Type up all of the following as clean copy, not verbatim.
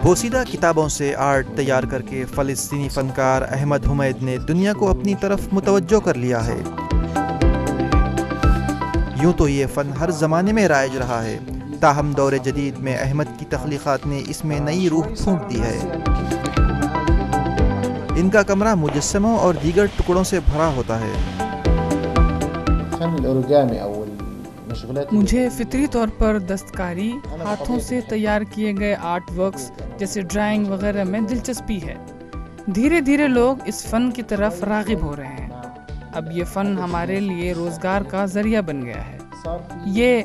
بوسیدہ کتابوں سے آرٹ تیار کر کے فلسطینی فنکار احمد حمید نے دنیا کو اپنی طرف متوجہ کر لیا ہے۔ یوں تو یہ فن ہر زمانے میں رائج رہا ہے، تاہم دور جدید میں احمد کی تخلیقات نے اس میں نئی روح پھونک دی ہے۔ ان کا کمرہ مجسموں اور دیگر ٹکڑوں سے بھرا ہوتا ہے۔ مجھے فطری طور پر دستکاری، ہاتھوں سے تیار کیے گئے آرٹ ورکس جیسے ڈرائنگ وغیرہ میں دلچسپی ہے۔ دھیرے دھیرے لوگ اس فن کی طرف راغب ہو رہے ہیں۔ اب یہ فن ہمارے لیے روزگار کا ذریعہ بن گیا ہے۔ یہ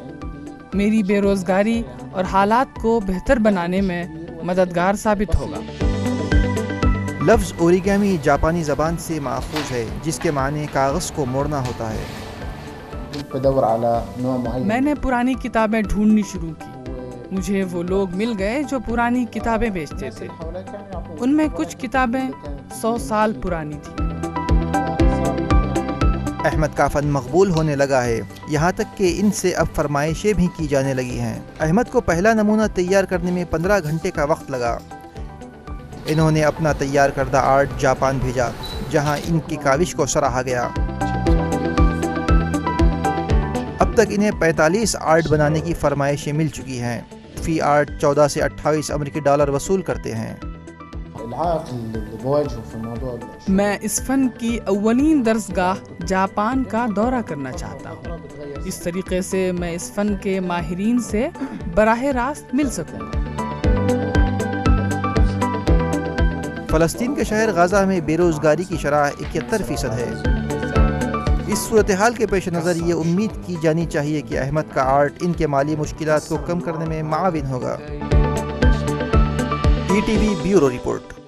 میری بے روزگاری اور حالات کو بہتر بنانے میں مددگار ثابت ہوگا۔ لفظ اوریگامی جاپانی زبان سے ماخوذ ہے، جس کے معنی کاغذ کو موڑنا ہوتا ہے۔ میں نے پرانی کتابیں ڈھونڈنی شروع کی۔ مجھے وہ لوگ مل گئے جو پرانی کتابیں بیچتے تھے۔ ان میں کچھ کتابیں 100 سال پرانی تھیں۔ احمد کا فن مقبول ہونے لگا ہے، یہاں تک کہ ان سے اب فرمائشیں بھی کی جانے لگی ہیں۔ احمد کو پہلا نمونہ تیار کرنے میں 15 گھنٹے کا وقت لگا۔ انہوں نے اپنا تیار کردہ آرٹ جاپان بھیجا، جہاں ان کی کاوش کو سراہا گیا۔ اب تک انہیں 45 آرٹ بنانے کی فرمائشیں مل چکی ہیں۔ فی آرٹ 14 سے 28 امریکی ڈالر وصول کرتے ہیں۔ میں اس فن کی اولین درسگاہ جاپان کا دورہ کرنا چاہتا ہوں۔ اس طریقے سے میں اس فن کے ماہرین سے براہ راست مل سکوں گا۔ فلسطین کے شہر غزہ میں بے روزگاری کی شرح 71% ہے۔ اس صورتحال کے پیش نظر یہ امید کی جانی چاہیے کہ احمد کا آرٹ ان کے مالی مشکلات کو کم کرنے میں معاون ہوگا۔ ETV bureau report.